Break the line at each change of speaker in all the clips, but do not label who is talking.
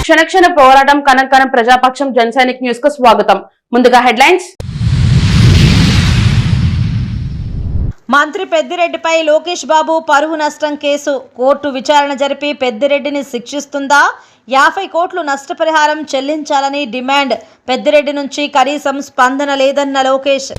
క్షణక్షణ పోరాటం కనకనం ప్రజాపక్షం జనసైనిక్ న్యూస్ కు స్వాగతం. ముందుగా హెడ్లైన్స్.
మంత్రి పెద్దిరెడ్డిపై లోకేష్ బాబు పరువు నష్టం కేసు కోర్టు విచారణ జరిపి పెద్దిరెడ్డిని శిక్షిస్తుందా? 50 కోట్లు నష్టపరిహారం చెల్లించాలని డిమాండ్. పెద్దిరెడ్డి నుంచి కనీసం స్పందన లేదన్న లోకేష్.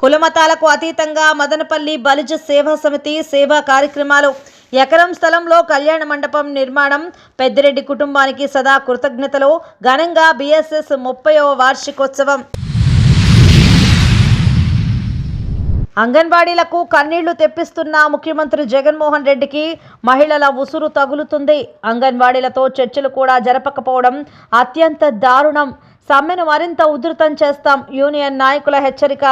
కులమతాలకు అతీతంగా మదనపల్లి బలిజ సేవా సమితి సేవా కార్యక్రమాలు. ఎకరం స్థలంలో కళ్యాణ మండపం నిర్మాణం. పెద్దిరెడ్డి కుటుంబానికి సదా కృతజ్ఞతలు. ఘనంగా BSS 30వ వార్షికోత్సవం. అంగన్వాడీలకు కన్నీళ్లు తెప్పిస్తున్న ముఖ్యమంత్రి జగన్మోహన్ రెడ్డికి మహిళల ఉసురు తగులుతుంది. అంగన్వాడీలతో చర్చలు కూడా జరపకపోవడం అత్యంత దారుణం. సమ్మెను మరింత ఉధృతం చేస్తాం. యూనియన్ నాయకుల హెచ్చరిక.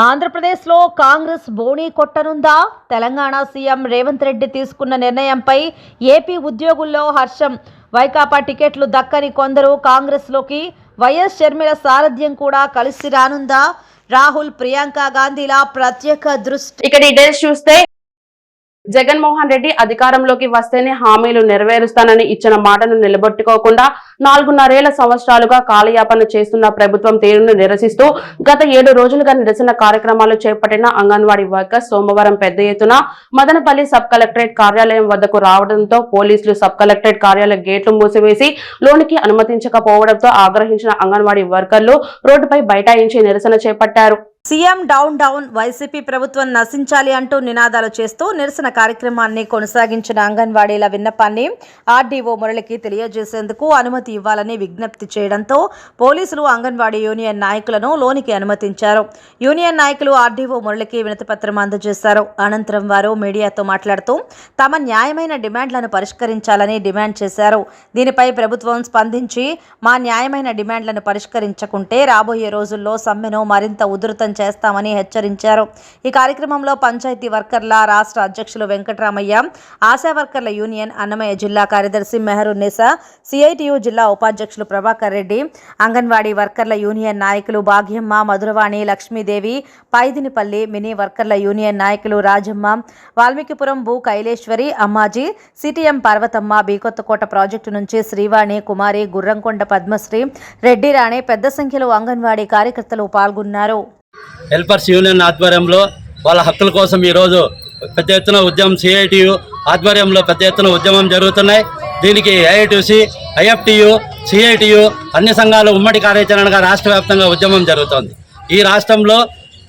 ఆంధ్రప్రదేశ్లో కాంగ్రెస్ బోణీ కొట్టనుందా? తెలంగాణ సీఎం రేవంత్ రెడ్డి తీసుకున్న నిర్ణయంపై ఏపీ ఉద్యోగుల్లో హర్షం. వైకాపా టికెట్లు దక్కని కొందరు కాంగ్రెస్లోకి. వైఎస్ షర్మిల సారథ్యం కూడా కలిసి రానుందా? రాహుల్ ప్రియాంక గాంధీల ప్రత్యేక దృష్టి.
ఇక డీటెయిల్స్ చూస్తే, జగన్మోహన్ రెడ్డి అధికారంలోకి వస్తేనే హామీలు నెరవేరుస్తానని ఇచ్చిన మాటను నిలబెట్టుకోకుండా 4.5 సంవత్సరాలుగా కాలయాపన చేస్తున్న ప్రభుత్వం తీరును నిరసిస్తూ గత 7 రోజులుగా నిరసన కార్యక్రమాలు చేపట్టిన అంగన్వాడీ వర్కర్స్ సోమవారం పెద్ద ఎత్తున మదనపల్లి సబ్ కలెక్టరేట్ కార్యాలయం వద్దకు రావడంతో పోలీసులు సబ్ కలెక్టరేట్ కార్యాలయ గేట్లు మూసివేసి లోనికి అనుమతించకపోవడంతో ఆగ్రహించిన అంగన్వాడీ వర్కర్లు రోడ్డుపై బైఠాయించి నిరసన చేపట్టారు.
సీఎం డౌన్ డౌన్, వైసీపీ ప్రభుత్వం నశించాలి అంటూ నినాదాలు చేస్తూ నిరసన కార్యక్రమాన్ని కొనసాగించిన అంగన్వాడీల విన్నపాన్ని ఆర్డీఓ మురళికి తెలియజేసేందుకు అనుమతి ఇవ్వాలని విజ్ఞప్తి చేయడంతో పోలీసులు అంగన్వాడీ యూనియన్ నాయకులను లోనికి అనుమతించారు. యూనియన్ నాయకులు ఆర్డీఓ మురళికి వినతిపత్రం అందజేశారు. అనంతరం వారు మీడియాతో మాట్లాడుతూ తమ న్యాయమైన డిమాండ్లను పరిష్కరించాలని డిమాండ్ చేశారు. దీనిపై ప్రభుత్వం స్పందించి మా న్యాయమైన డిమాండ్లను పరిష్కరించకుంటే రాబోయే రోజుల్లో సమ్మెను మరింత ఉధృతం చేస్తామని హెచ్చరించారు. ఈ కార్యక్రమంలో పంచాయతీ వర్కర్ల రాష్ట్ర అధ్యక్షులు వెంకటరామయ్య, ఆశా వర్కర్ల యూనియన్ అన్నమయ్య జిల్లా కార్యదర్శి మెహరున్నీసా, CITU జిల్లా ఉపాధ్యక్షులు ప్రభాకర్ రెడ్డి, అంగన్వాడీ వర్కర్ల యూనియన్ నాయకులు భాగ్యమ్మ, మధురవాణి, లక్ష్మీదేవి, పైదినిపల్లి మినీ వర్కర్ల యూనియన్ నాయకులు రాజమ్మ, వాల్మీకిపురం భూ కైలేశ్వరి, అమ్మాజీ, CTM పార్వతమ్మ, బీకొత్తకోట ప్రాజెక్టు నుంచి శ్రీవాణి, కుమారి, గుర్రంకొండ పద్మశ్రీ, రెడ్డి రాణి పెద్ద సంఖ్యలో అంగన్వాడీ కార్యకర్తలు పాల్గొన్నారు.
హెల్పర్స్ యూనియన్ ఆధ్వర్యంలో వాళ్ళ హక్కుల కోసం ఈరోజు పెద్ద ఎత్తున ఉద్యమం, CITU ఆధ్వర్యంలో పెద్ద ఎత్తున ఉద్యమం జరుగుతున్నాయి. దీనికి AITC, IFTU, CITU అన్ని సంఘాలు ఉమ్మడి కార్యాచరణగా రాష్ట్ర వ్యాప్తంగా ఉద్యమం జరుగుతోంది. ఈ రాష్ట్రంలో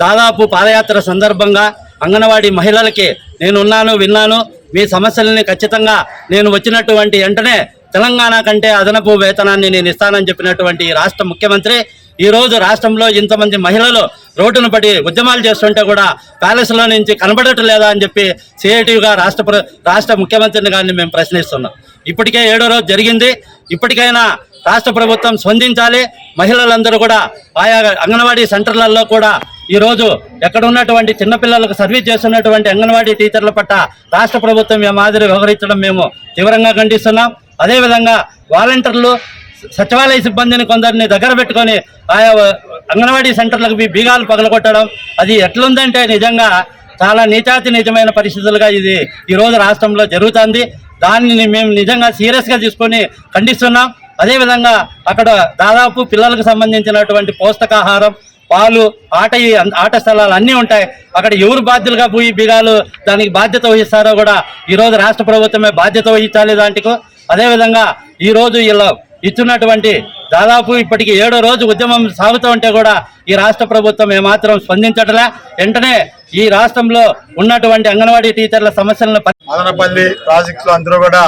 దాదాపు పాదయాత్ర సందర్భంగా అంగన్వాడీ మహిళలకి నేనున్నాను, విన్నాను, మీ సమస్యలని ఖచ్చితంగా నేను వచ్చినటువంటి వెంటనే తెలంగాణ కంటే అదనపు వేతనాన్ని నేను ఇస్తానని చెప్పినటువంటి రాష్ట్ర ముఖ్యమంత్రి ఈరోజు రాష్ట్రంలో ఇంతమంది మహిళలు రోడ్డును పడి ఉద్యమాలు చేస్తుంటే కూడా ప్యాలెస్లో నుంచి కనబడటం లేదా అని చెప్పి CITUగా రాష్ట్ర ముఖ్యమంత్రిని గారిని మేము ప్రశ్నిస్తున్నాం. ఇప్పటికే 7వ రోజు జరిగింది. ఇప్పటికైనా రాష్ట్ర ప్రభుత్వం స్పందించాలి. మహిళలందరూ కూడా ఆయా అంగన్వాడీ సెంటర్లలో కూడా ఈరోజు ఎక్కడ ఉన్నటువంటి చిన్నపిల్లలకు సర్వీస్ చేస్తున్నటువంటి అంగన్వాడీ టీచర్ల పట్ల రాష్ట్ర ప్రభుత్వం ఈ మాదిరి వ్యవహరించడం మేము తీవ్రంగా ఖండిస్తున్నాం. అదేవిధంగా వాలంటీర్లు, సచివాలయ సిబ్బందిని కొందరిని దగ్గర పెట్టుకొని ఆయా అంగన్వాడీ సెంటర్లకు బీగాలు పగలగొట్టడం అది ఎట్లుందంటే నిజంగా చాలా నీచాతి నిజమైన పరిస్థితులుగా ఇది ఈరోజు రాష్ట్రంలో జరుగుతుంది. దానిని మేము నిజంగా సీరియస్గా తీసుకొని ఖండిస్తున్నాం. అదేవిధంగా అక్కడ దాదాపు పిల్లలకు సంబంధించినటువంటి పౌష్టికాహారం, పాలు, ఆట స్థలాలు అన్నీ ఉంటాయి. అక్కడ ఎవరు బాధ్యులుగా పోయి బీగాలు దానికి బాధ్యత వహిస్తారో కూడా ఈరోజు రాష్ట్ర ప్రభుత్వమే బాధ్యత వహించాలి దాంట్లో. అదేవిధంగా ఈరోజు ఇలా ఇస్తున్నటువంటి దాదాపు ఇప్పటికి 7వ రోజు ఉద్యమం సాగుతూ ఉంటే కూడా ఈ రాష్ట్ర ప్రభుత్వం ఏమాత్రం స్పందించట్లే. వెంటనే ఈ రాష్ట్రంలో ఉన్నటువంటి అంగన్వాడీ టీచర్ల సమస్యలను
మదనపల్లి ప్రాజెక్టులు అందరూ కూడా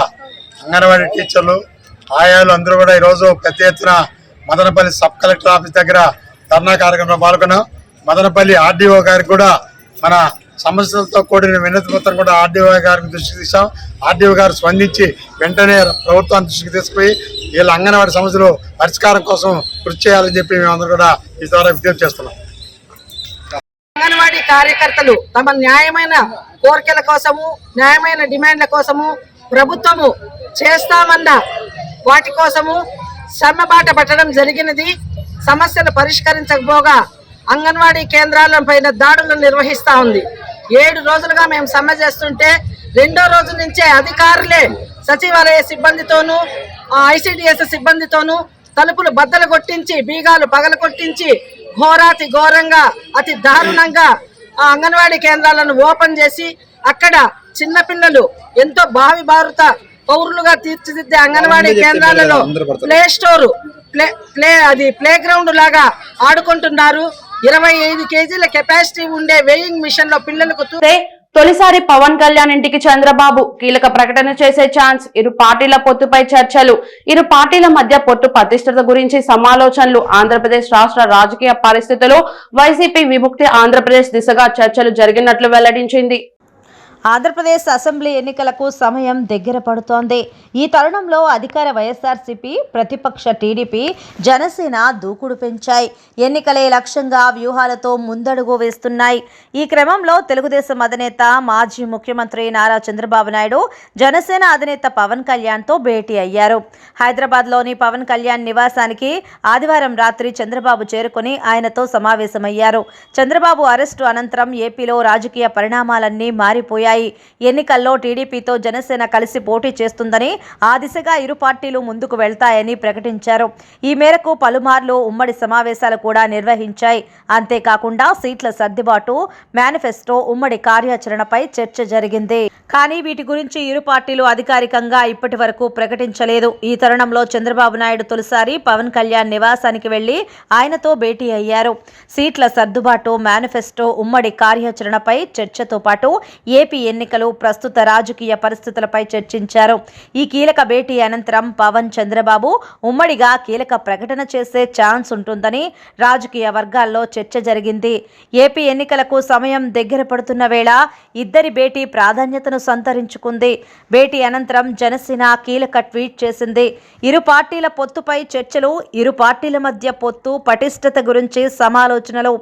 అంగన్వాడీ టీచర్లు, ఆయాలు అందరూ కూడా ఈరోజు పెద్ద ఎత్తున మదనపల్లి సబ్ కలెక్టర్ ఆఫీస్ దగ్గర ధర్నా కార్యక్రమంలో పాల్గొన్నాం. మదనపల్లి RDO గారికి కూడా మన సమస్యలతో కూడిన వినతి పత్రం కూడా RDO గారికి దృష్టికి తీసాం. RDO గారు స్పందించి వెంటనే ప్రభుత్వాన్ని దృష్టికి తీసుకుపోయి వీళ్ళ అంగన్వాడీ సమస్యలు పరిష్కారం కోసం కృషి చేయాలని చెప్పి మేమందరూ కూడా ఈ ద్వారా విజ్ఞప్తి చేస్తున్నాం.
అంగన్వాడీ కార్యకర్తలు తమ న్యాయమైన కోరికల కోసము, న్యాయమైన డిమాండ్ల కోసము ప్రభుత్వము చేస్తామన్న వాటి కోసము సమ్మె బాట పట్టడం జరిగినది. సమస్యలు పరిష్కరించకపోగా అంగన్వాడీ కేంద్రాల పైన దాడులు నిర్వహిస్తూ ఉంది. 7 రోజులుగా మేము సమ్మె చేస్తుంటే రెండో రోజు నుంచే అధికారులే సచివాలయ సిబ్బందితోనూ ICDS సిబ్బందితోనూ తలుపులు బద్దలు కొట్టించి బీగాలు పగల కొట్టించి ఘోరాతి ఘోరంగా అతి దారుణంగా అంగన్వాడీ కేంద్రాలను ఓపెన్ చేసి అక్కడ చిన్నపిల్లలు ఎంతో భావి భారత పౌరులుగా తీర్చిదిద్దే అంగన్వాడీ కేంద్రాలలో ప్లే గ్రౌండ్ లాగా ఆడుకుంటున్నారు. 25 కేజీల కెపాసిటీ ఉండే వేయింగ్ మిషన్ లో పిల్లలకు
తొలిసారి పవన్ కళ్యాణ్ ఇంటికి చంద్రబాబు కీలక ప్రకటన చేసే ఛాన్స్. ఇరు పార్టీల పొత్తుపై చర్చలు. ఇరు పార్టీల మధ్య పొత్తు ప్రతిష్టత గురించి సమాలోచనలు. ఆంధ్రప్రదేశ్ రాష్ట్ర రాజకీయ పరిస్థితులు, వైసీపీ విముక్తి ఆంధ్రప్రదేశ్ దిశగా చర్చలు జరిగినట్లు వెల్లడించింది.
ఆంధ్రప్రదేశ్ అసెంబ్లీ ఎన్నికలకు సమయం దగ్గర పడుతోంది. ఈ తరుణంలో అధికార వైఎస్ఆర్సీపీ, ప్రతిపక్ష టీడీపీ, జనసేన దూకుడు పెంచాయి. ఎన్నికలే లక్ష్యంగా వ్యూహాలతో ముందడుగు వేస్తున్నాయి. ఈ క్రమంలో తెలుగుదేశం అధినేత మాజీ ముఖ్యమంత్రి నారా చంద్రబాబు నాయుడు జనసేన అధినేత పవన్ కళ్యాణ్తో భేటీ అయ్యారు. హైదరాబాద్లోని పవన్ కళ్యాణ్ నివాసానికి ఆదివారం రాత్రి చంద్రబాబు చేరుకుని ఆయనతో సమావేశమయ్యారు. చంద్రబాబు అరెస్టు అనంతరం ఏపీలో రాజకీయ పరిణామాలన్నీ మారిపోయాయి. ఎన్నికల్లో టీడీపీతో జనసేన కలిసి పోటీ చేస్తుందని, ఆ దిశగా ఇరు పార్టీలు ముందుకు వెళ్తాయని ప్రకటించారు. ఈ మేరకు పలుమార్లు ఉమ్మడి సమావేశాలు కూడా నిర్వహించాయి. అంతేకాకుండా సీట్ల సర్దుబాటు, మేనిఫెస్టో, ఉమ్మడి కార్యాచరణపై చర్చ జరిగింది. కానీ వీటి గురించి ఇరు పార్టీలు అధికారికంగా ఇప్పటి వరకు ప్రకటించలేదు. ఈ తరుణంలో చంద్రబాబు నాయుడు తొలిసారి పవన్ కళ్యాణ్ నివాసానికి వెళ్లి ఆయనతో భేటీ అయ్యారు. సీట్ల సర్దుబాటు, మేనిఫెస్టో, ఉమ్మడి కార్యాచరణపై చర్చతో పాటు ఏపీ ఎన్నికలు, ప్రస్తుత రాజకీయ పరిస్థితులపై చర్చించారు. ఈ కీలక భేటీ అనంతరం పవన్, చంద్రబాబు ఉమ్మడిగా కీలక ప్రకటన చేసే ఛాన్స్ ఉంటుందని రాజకీయ వర్గాల్లో చర్చ జరిగింది. ఏపీ ఎన్నికలకు సమయం దగ్గర పడుతున్న వేళ ఇద్దరి భేటీ ప్రాధాన్యతను సంతరించుకుంది. భేటీ అనంతరం జనసేన కీలక ట్వీట్ చేసింది. ఇరు పార్టీల పొత్తుపై చర్చలు, ఇరు పార్టీల మధ్య పొత్తు పటిష్టత గురించి సమాలోచనలు,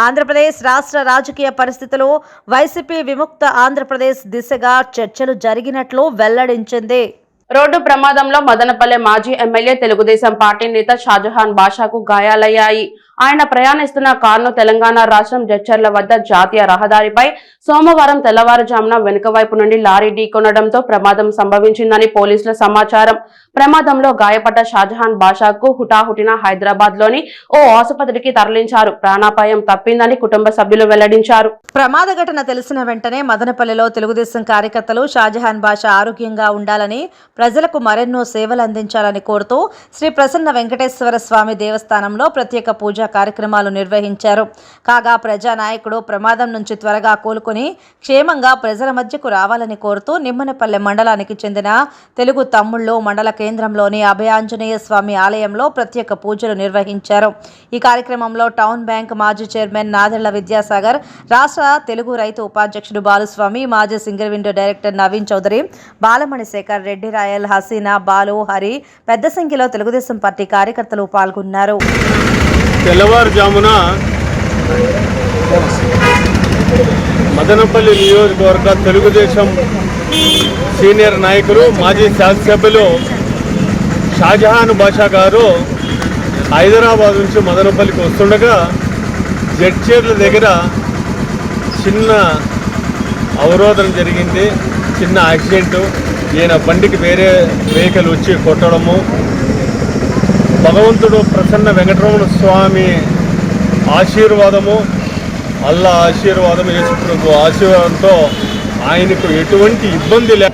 ఆంధ్రప్రదేశ్ రాష్ట్ర రాజకీయ పరిస్థితులు, వైసీపీ విముక్త ఆంధ్రప్రదేశ్ దిశగా చర్చలు జరిగినట్లు వెల్లడించింది.
రోడ్డు ప్రమాదంలో మదనపల్లె మాజీ ఎమ్మెల్యే తెలుగుదేశం పార్టీ నేత షాజహాన్ బాషాకు గాయాలయ్యాయి. ఆయన ప్రయాణిస్తున్న కారును తెలంగాణ రాష్ట్రం జడ్చర్ల వద్ద జాతీయ రహదారిపై సోమవారం తెల్లవారుజామున వెనుక వైపు నుండి లారీ ఢీకొనడంతో ప్రమాదం సంభవించిందని పోలీసుల సమాచారం. ప్రమాదంలో గాయపడ్డ షాజహాన్ బాషాకు హుటాహుటిన హైదరాబాద్ లోని ఓ ఆసుపత్రికి తరలించారు. ప్రాణాపాయం తప్పిందని కుటుంబ సభ్యులు వెల్లడించారు.
ప్రమాద ఘటన తెలిసిన వెంటనే మదనపల్లెలో తెలుగుదేశం కార్యకర్తలు షాజహాన్ బాషా ఆరోగ్యంగా ఉండాలని, ప్రజలకు మరెన్నో సేవలు అందించాలని కోరుతూ శ్రీ ప్రసన్న వెంకటేశ్వర స్వామి దేవస్థానంలో ప్రత్యేక పూజా కార్యక్రమాలు నిర్వహించారు. కాగా ప్రజానాయకుడు ప్రమాదం నుంచి త్వరగా కోలుకుని క్షేమంగా ప్రజల మధ్యకు రావాలని కోరుతూ నిమ్మనపల్లె మండలానికి చెందిన తెలుగు తమ్ముళ్ళు మండల కేంద్రంలోని అభయాంజనేయ స్వామి ఆలయంలో ప్రత్యేక పూజలు నిర్వహించారు. ఈ కార్యక్రమంలో టౌన్ బ్యాంక్ మాజీ చైర్మన్ నాదెళ్ల విద్యాసాగర్, రాష్ట్ర తెలుగు రైతు ఉపాధ్యక్షుడు బాలుస్వామి, మాజీ single window director Naveen Chowdary, Balamani Shekar, Reddy Royal, Haseena, Balu, Hari పెద్ద సంఖ్యలో తెలుగుదేశం పార్టీ కార్యకర్తలు పాల్గొన్నారు.
తెల్లవారుజామున మదనపల్లి నియోజకవర్గ తెలుగుదేశం సీనియర్ నాయకులు, మాజీ శాసనసభ్యులు షాజహాన్ బాషా గారు హైదరాబాద్ నుంచి మదనపల్లికి వస్తుండగా జడ్చర్ల దగ్గర చిన్న అవరోధం జరిగింది. చిన్న యాక్సిడెంటు. ఈయన బండికి వేరే వెహికల్ వచ్చి కొట్టడము, భగవంతుడు ప్రసన్న వెంకటరమణ స్వామి ఆశీర్వాదము, అల్లా ఆశీర్వాదము, యేసుప్రభు ఆశీర్వాదంతో ఆయనకు ఎటువంటి ఇబ్బంది లే.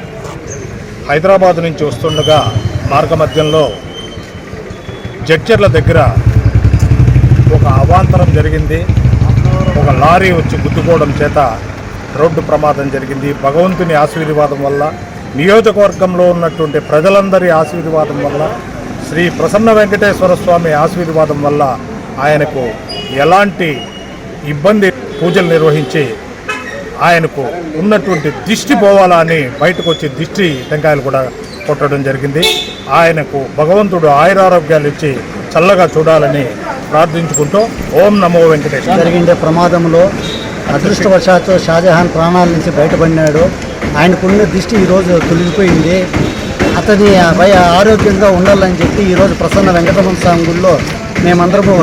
హైదరాబాద్ నుంచి వస్తుండగా మార్గమధ్యంలో జడ్చర్ల దగ్గర ఒక అవాంతరం జరిగింది. ఒక లారీ వచ్చి గుద్దుకోవడం చేత రోడ్డు ప్రమాదం జరిగింది. భగవంతుని ఆశీర్వాదం వల్ల, నియోజకవర్గంలో ఉన్నటువంటి ప్రజలందరి ఆశీర్వాదం వల్ల, శ్రీ ప్రసన్న వెంకటేశ్వర స్వామి ఆశీర్వాదం వల్ల ఆయనకు ఎలాంటి ఇబ్బంది, పూజలు నిర్వహించి ఆయనకు ఉన్నటువంటి దిష్టి పోవాలా అని బయటకు వచ్చి దిష్టి టెంకాయలు కూడా కొట్టడం జరిగింది. ఆయనకు భగవంతుడు ఆయురారోగ్యాలు ఇచ్చి చల్లగా చూడాలని ప్రార్థించుకుంటూ ఓం నమో వెంకటేశ్వర.
జరిగిన ప్రమాదంలో అదృష్టవశాత్తు షాజహాన్ ప్రాణాల నుంచి బయటపడినాడు. ఆయనకున్న దిష్టి ఈరోజు తొలగిపోయింది. అతని ఆరోగ్యంగా ఉండాలని చెప్పి ఈరోజు ప్రసన్న వెంకటరమణ స్వామి గుడిలో మేమందరము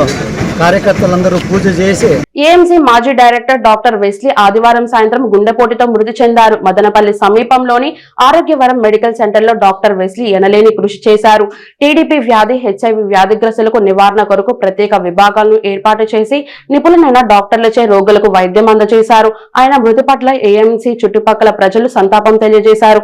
కార్యకర్తలందరూ పూజ చేసి
ఏఎంసీ మాజీ డైరెక్టర్ డాక్టర్ వెస్లీ ఆదివారం సాయంత్రం గుండెపోటుతో మృతి చెందారు. మదనపల్లి సమీపంలోని ఆరోగ్యవరం మెడికల్ సెంటర్ లో డాక్టర్ వెస్లీ ఎనలేని కృషి చేశారు. టీడీపీ వ్యాధి, హెచ్ఐవి వ్యాధిగ్రస్తులకు నివారణ కొరకు ప్రత్యేక విభాగాలను ఏర్పాటు చేసి నిపుణులైన డాక్టర్లచే రోగులకు వైద్యం అందజేశారు. ఆయన మృతి పట్ల ఏఎంసీ చుట్టుపక్కల ప్రజలు సంతాపం తెలియజేశారు.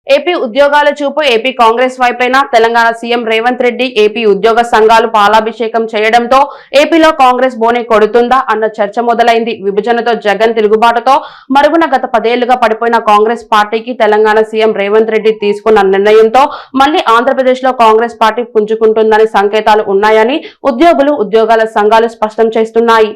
ఏపీ ఉద్యోగాల చూపు ఏపీ కాంగ్రెస్ వైపైన తెలంగాణ సీఎం రేవంత్ రెడ్డి ఏపీ ఉద్యోగ సంఘాలు పాలాభిషేకం చేయడంతో ఏపీలో కాంగ్రెస్ బోని కొడుతుందా అన్న చర్చ మొదలైంది. విభజనతో జగన్ తిరుగుబాటుతో మరుగున గత 10 ఏళ్లుగా పడిపోయిన కాంగ్రెస్ పార్టీకి తెలంగాణ సీఎం రేవంత్ రెడ్డి తీసుకున్న నిర్ణయంతో మళ్లీ ఆంధ్రప్రదేశ్ లో కాంగ్రెస్ పార్టీ పుంజుకుంటుందని సంకేతాలు ఉన్నాయని ఉద్యోగులు, ఉద్యోగాల సంఘాలు స్పష్టం చేస్తున్నాయి.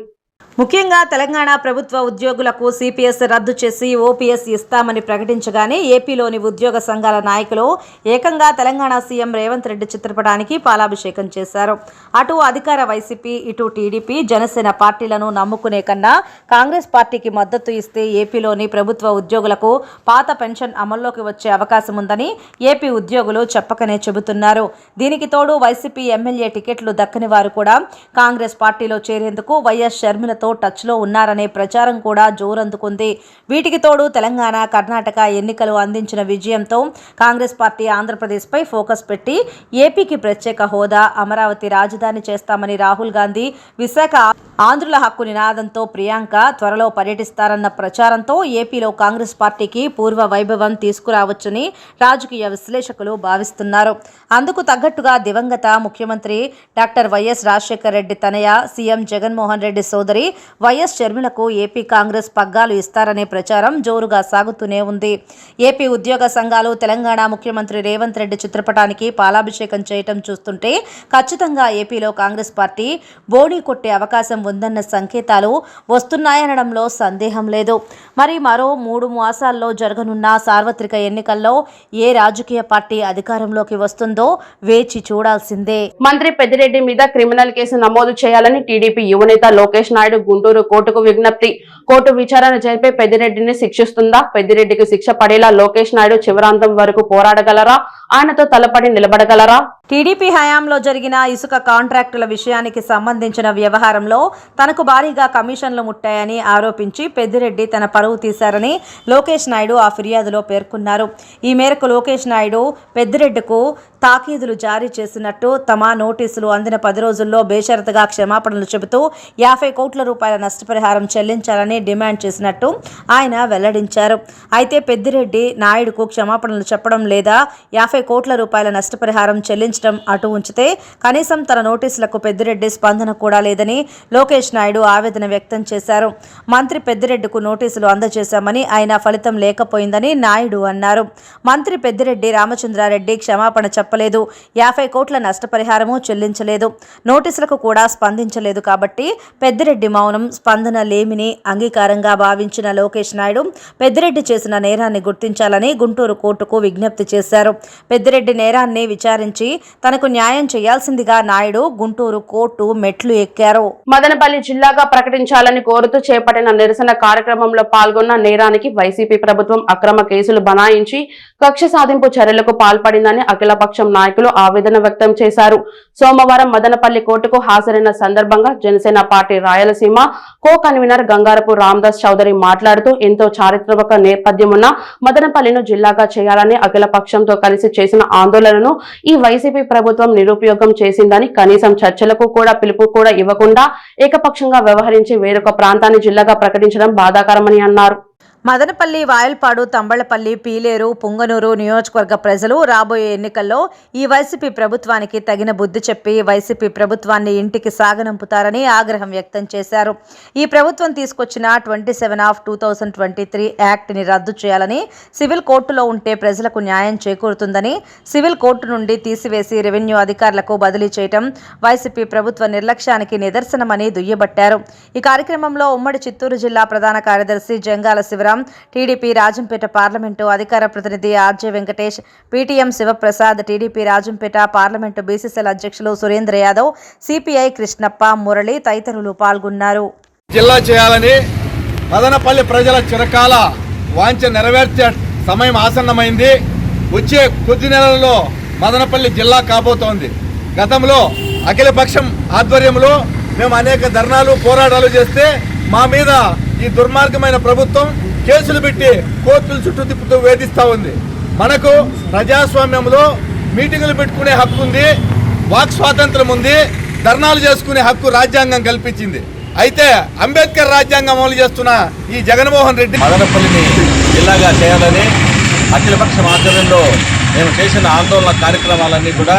ముఖ్యంగా తెలంగాణ ప్రభుత్వ ఉద్యోగులకు సిపిఎస్ రద్దు చేసి ఓపీఎస్ ఇస్తామని ప్రకటించగానే ఏపీలోని ఉద్యోగ సంఘాల నాయకులు ఏకంగా తెలంగాణ సీఎం రేవంత్ రెడ్డి చిత్రపటానికి పాలాభిషేకం చేశారు. అటు అధికార వైసీపీ, ఇటు టీడీపీ, జనసేన పార్టీలను నమ్ముకునే కన్నా కాంగ్రెస్ పార్టీకి మద్దతు ఇస్తే ఏపీలోని ప్రభుత్వ ఉద్యోగులకు పాత పెన్షన్ అమల్లోకి వచ్చే అవకాశం ఉందని ఏపీ ఉద్యోగులు చెప్పకనే చెబుతున్నారు. దీనికి తోడు వైసీపీ ఎమ్మెల్యే టికెట్లు దక్కని వారు కూడా కాంగ్రెస్ పార్టీలో చేరేందుకు వైఎస్ షర్మిలతో టచ్లో ఉన్నారనే ప్రచారం కూడా జోరందుకుంది. వీటికి తోడు తెలంగాణ, కర్ణాటక ఎన్నికలు అందించిన విజయంతో కాంగ్రెస్ పార్టీ ఆంధ్రప్రదేశ్పై ఫోకస్ పెట్టి ఏపీకి ప్రత్యేక హోదా, అమరావతి రాజధాని చేస్తామని రాహుల్ గాంధీ, విశాఖ ఆంధ్రుల హక్కు నినాదంతో ప్రియాంక త్వరలో పర్యటిస్తారన్న ప్రచారంతో ఏపీలో కాంగ్రెస్ పార్టీకి పూర్వ వైభవం తీసుకురావచ్చని రాజకీయ విశ్లేషకులు భావిస్తున్నారు. అందుకు తగ్గట్టుగా దివంగత ముఖ్యమంత్రి డాక్టర్ వైఎస్ రాజశేఖర రెడ్డి తనయ సీఎం జగన్మోహన్ రెడ్డి సోదరి వైఎస్ షర్మిలకు ఏపీ కాంగ్రెస్ పగ్గాలు ఇస్తారనే ప్రచారం జోరుగా సాగుతూనే ఉంది. ఏపీ ఉద్యోగ సంఘాలు తెలంగాణ ముఖ్యమంత్రి రేవంత్ రెడ్డి చిత్రపటానికి పాలాభిషేకం చేయటం చూస్తుంటే ఖచ్చితంగా ఏపీలో కాంగ్రెస్ పార్టీ బోణీ కొట్టే అవకాశం ఉందన్న సంకేతాలు వస్తున్నాయనడంలో సందేహం లేదు. మరి మరో 3 మాసాల్లో జరగనున్న సార్వత్రిక ఎన్నికల్లో ఏ రాజకీయ పార్టీ అధికారంలోకి వస్తుందో వేచి చూడాల్సిందే.
మంత్రి పెద్దిరెడ్డి మీద క్రిమినల్ కేసు నమోదు చేయాలని టీడీపీ యువనేత లోకేష్ నాయుడు గుంటూరు కోర్టుకు విజ్ఞప్తి. కోర్టు విచారణ జరిపే పెద్దిరెడ్డిని శిక్షిస్తుందా? పెద్దిరెడ్డికి శిక్ష పడేలా లోకేష్ నాయుడు చివరాంతం వరకు పోరాడగలరా? ఆయనతో తలపడి నిలబడగలరా?
టీడీపీ హయాంలో జరిగిన ఇసుక కాంట్రాక్టుల విషయానికి సంబంధించిన వ్యవహారంలో తనకు భారీగా కమిషన్లు ముట్టాయని ఆరోపించి పెద్దిరెడ్డి తన పరువు తీశారని లోకేష్ నాయుడు ఆ ఫిర్యాదులో పేర్కొన్నారు. ఈ మేరకు లోకేష్ నాయుడు పెద్దిరెడ్డికు తాకీదులు జారీ చేసినట్టు, తమ నోటీసులు అందిన 10 రోజుల్లో బేషరతుగా క్షమాపణలు చెబుతూ 50 కోట్ల రూపాయల నష్టపరిహారం చెల్లించాలని డిమాండ్ చేసినట్టు ఆయన వెల్లడించారు. అయితే పెద్దిరెడ్డి నాయుడుకు క్షమాపణలు చెప్పడం లేదా 50 కోట్ల రూపాయల నష్టపరిహారం చెల్లించడం అటు ఉంచితే కనీసం తన నోటీసులకు పెద్దిరెడ్డి స్పందన కూడా లేదని లోకేష్ నాయుడు ఆవేదన వ్యక్తం చేశారు. మంత్రి పెద్దిరెడ్డికు నోటీసులు అందజేశామని, అయినా ఫలితం లేకపోయిందని నాయుడు అన్నారు. మంత్రి పెద్దిరెడ్డి రామచంద్రారెడ్డి క్షమాపణ చెప్పలేదు, 50 కోట్ల నష్టపరిహారము చెల్లించలేదు, నోటీసులకు కూడా స్పందించలేదు. కాబట్టి పెద్దిరెడ్డి మౌనం, స్పందన లేమిని అంగీకారంగా భావించిన లోకేష్ నాయుడు పెద్దిరెడ్డి చేసిన నేరాన్ని గుర్తించాలని గుంటూరు కోర్టుకు విజ్ఞప్తి చేశారు. పెద్దిరెడ్డి నేరాన్ని విచారించి తనకు న్యాయం చేయాల్సిందిగా నాయుడు గుంటూరు కోర్టు మెట్లు ఎక్కారు.
మదనపల్లి జిల్లాగా ప్రకటించాలని కోరుతూ చేపట్టిన నిరసన కార్యక్రమంలో పాల్గొన్న నేరానికి వైసీపీ ప్రభుత్వం అక్రమ కేసులు బనాయించి కక్ష సాధింపు చర్యలకు పాల్పడిందని అఖిలపక్షం నాయకులు ఆవేదన వ్యక్తం చేశారు. సోమవారం మదనపల్లి కోర్టుకు హాజరైన సందర్భంగా Janasena party Rayalaseema co convener Gangarapu Ramadas Chowdary మాట్లాడుతూ ఎంతో చారిత్రక నేపథ్యమున్న మదనపల్లిను జిల్లాగా చేయాలని అఖిలపక్షంతో కలిసి చేసిన ఆందోళనను ఈ వైసీపీ ప్రభుత్వం నిరుపయోగం చేసిందని, కనీసం చర్చలకు కూడా పిలుపు కూడా ఇవ్వకుండా ఏకపక్షంగా వ్యవహరించి వేరొక ప్రాంతాన్ని జిల్లాగా ప్రకటించడం బాధాకరమని అన్నారు.
మదనపల్లి, వాయల్పాడు, తంబళ్లపల్లి, పీలేరు, పుంగనూరు నియోజకవర్గ ప్రజలు రాబోయే ఎన్నికల్లో ఈ వైసీపీ ప్రభుత్వానికి తగిన బుద్ధి చెప్పి వైసీపీ ప్రభుత్వాన్ని ఇంటికి సాగనంపుతారని ఆగ్రహం వ్యక్తం చేశారు. ఈ ప్రభుత్వం తీసుకొచ్చిన 27/2023 యాక్ట్ని రద్దు చేయాలని, సివిల్ కోర్టులో ఉంటే ప్రజలకు న్యాయం చేకూరుతుందని, సివిల్ కోర్టు నుండి తీసివేసి రెవెన్యూ అధికారులకు బదిలీ చేయడం వైసీపీ ప్రభుత్వ నిర్లక్ష్యానికి నిదర్శనమని దుయ్యబట్టారు. ఈ కార్యక్రమంలో ఉమ్మడి చిత్తూరు జిల్లా ప్రధాన కార్యదర్శి జంగాల శివరాం, టీడీపీ రాజంపేట పార్లమెంటు అధికార ప్రతినిధి RJ Venkatesh, PTM Sivaprasad, TDP Rajampet parliament BCCL అధ్యక్షులు సురేంద్ర యాదవ్, సిపిఐ కృష్ణప్ప, మురళి తదితరులు పాల్గొన్నారు.
జిల్లా చేయాలని మదనపల్లి ప్రజల చిరకాల వాంఛ నెరవేర్చే సమయం ఆసన్నమైంది. వచ్చే కొద్ది నెలల్లో మదనపల్లి జిల్లా కాబోతోంది. గతంలో అఖిలపక్షం ఆధ్వర్యంలో మేము అనేక ధర్నాలు, పోరాటాలు చేస్తే మా మీద ఈ దుర్మార్గమైన ప్రభుత్వం కేసులు పెట్టి కోర్టుల చుట్టూ తిప్పుతూ వేధిస్తూ ఉంది. మనకు ప్రజాస్వామ్యంలో మీటింగులు పెట్టుకునే హక్కు ఉంది, వాక్ స్వాతంత్రం ఉంది, ధర్నాలు చేసుకునే హక్కు రాజ్యాంగం కల్పించింది. అయితే అంబేద్కర్ రాజ్యాంగం అమలు చేస్తున్న ఈ జగన్మోహన్ రెడ్డి
మదనపల్లిని జిల్లాగా చేయాలని అఖిలపక్షం ఆధ్వర్యంలో మేము చేసిన ఆందోళన కార్యక్రమాలన్నీ కూడా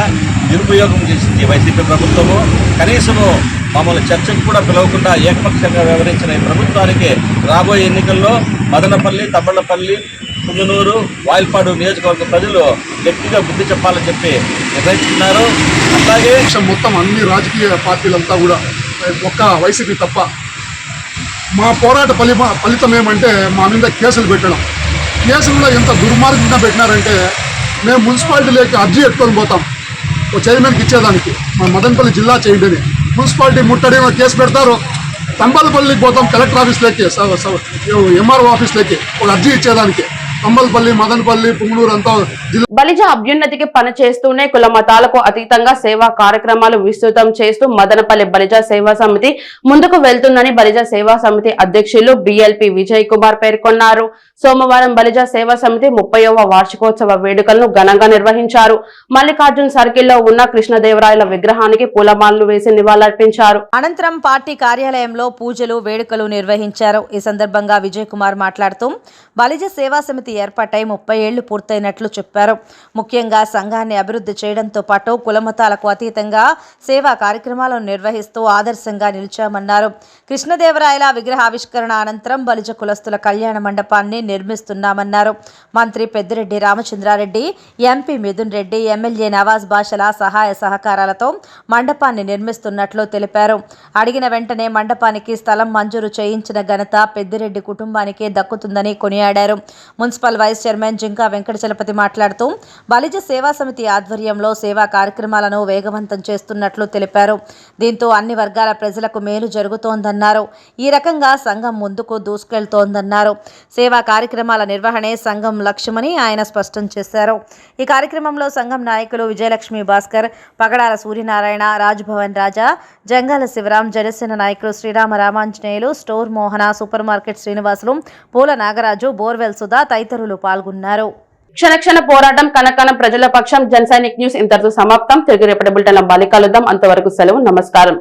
దురుపయోగం చేసింది వైసీపీ ప్రభుత్వము. కనీసము మమ్మల్ని చర్చకు కూడా పిలవకుండా ఏకపక్షంగా వ్యవహరించిన ఈ ప్రభుత్వానికి రాబోయే ఎన్నికల్లో మదనపల్లి, తమ్మళ్లపల్లి, పుంగనూరు, వాయల్పాడు నియోజకవర్గ ప్రజలు గట్టిగా బుద్ధి చెప్పాలని చెప్పి నిర్ణయించుకున్నారు. అలాగే
మొత్తం అన్ని రాజకీయ పార్టీలంతా కూడా ఒక్క వైసీపీ తప్ప మా పోరాట ఫలితం ఏమంటే మా మీద కేసులు పెట్టడం. కేసుల్లో ఎంత దుర్మార్గంగా పెట్టినారంటే మేము మున్సిపాలిటీలోకి అర్జీ ఎత్తుకొని పోతాం ఓ చైర్మన్కి ఇచ్చేదానికి, మా మదనపల్లి జిల్లా చేయండి. మున్సిపాలిటీ ముట్టడేమో కేసు పెడతారు. తంబలపల్లికి పోతాం కలెక్టర్ ఆఫీస్లోకి, ఎంఆర్ఓ ఆఫీస్లోకి ఒక అర్జీ ఇచ్చేదానికి. తంబలపల్లి, మదనపల్లి, పుంగనూరు అంతా
బలిజ అభ్యున్నతికి పనిచేస్తూనే కుల మతాలకు అతీతంగా సేవా కార్యక్రమాలు విస్తృతం చేస్తూ మదనపల్లి బలిజ సేవా సమితి ముందుకు వెళ్తుందని బలిజ సేవా సమితి అధ్యక్షులు బిఎల్పి విజయ్ కుమార్ పేర్కొన్నారు. సోమవారం బలిజ సేవా సమితి 30వ వార్షికోత్సవ వేడుకలను ఘనంగా నిర్వహించారు. మల్లికార్జున్ సర్కిల్లో ఉన్న కృష్ణదేవరాయల విగ్రహానికి పూలమాలలు వేసి నివాళులర్పించారు.
అనంతరం పార్టీ కార్యాలయంలో పూజలు, వేడుకలు నిర్వహించారు. ఈ సందర్భంగా విజయ్ కుమార్ మాట్లాడుతూ బలిజ సేవా సమితి ఏర్పాటై 30 ఏళ్లు పూర్తయినట్లు చెప్పారు. ముఖ్యంగా సంఘాన్ని అభివృద్ధి చేయడంతో పాటు కులమతాలకు అతీతంగా సేవా కార్యక్రమాలను నిర్వహిస్తూ ఆదర్శంగా నిలిచామన్నారు. కృష్ణదేవరాయల విగ్రహావిష్కరణ అనంతరం బలిజ కులస్తుల కళ్యాణ మండపాన్ని నిర్మిస్తున్నామన్నారు. మంత్రి పెద్దిరెడ్డి రామచంద్రారెడ్డి, ఎంపీ మిథున్ రెడ్డి, ఎమ్మెల్యే నవాజ్ బాషల సహాయ సహకారాలతో మండపాన్ని నిర్మిస్తున్నట్లు తెలిపారు. అడిగిన వెంటనే మండపానికి స్థలం మంజూరు చేయించిన ఘనత పెద్దిరెడ్డి కుటుంబానికే దక్కుతుందని కొనియాడారు. Municipal vice chairman Jinka Venkatachalapathi మాట్లాడుతూ బలిజ సేవా సమితి ఆధ్వర్యంలో సేవా కార్యక్రమాలను వేగవంతం చేస్తున్నట్లు తెలిపారు. దీంతో అన్ని వర్గాల ప్రజలకు మేలు జరుగుతోందన్నారు. ఈ రకంగా సంఘం ముందుకు దూసుకెళ్తోందన్నారు. సేవా కార్యక్రమాల నిర్వహణే సంఘం లక్ష్యమని ఆయన స్పష్టం చేశారు. ఈ కార్యక్రమంలో సంఘం నాయకులు విజయలక్ష్మి భాస్కర్, పగడాల సూర్యనారాయణ, రాజ్భవన్ రాజా, జంగాల శివరాం, జనసేన నాయకులు శ్రీరామ రామాంజనేయులు, స్టోర్ మోహన, సూపర్ మార్కెట్ శ్రీనివాసులు, పూల నాగరాజు, బోర్వెల్ సుధా తదితరులు పాల్గొన్నారు.
క్షణ పోరాటం కనకనం ప్రజల పక్షం. జనసైనిక్ న్యూస్ ఇంతటితో సమాప్తం. తిరిగి రేపటి బులెటిన్లో మళ్ళీ కలుద్దాం. అంతవరకు సెలవు. నమస్కారం.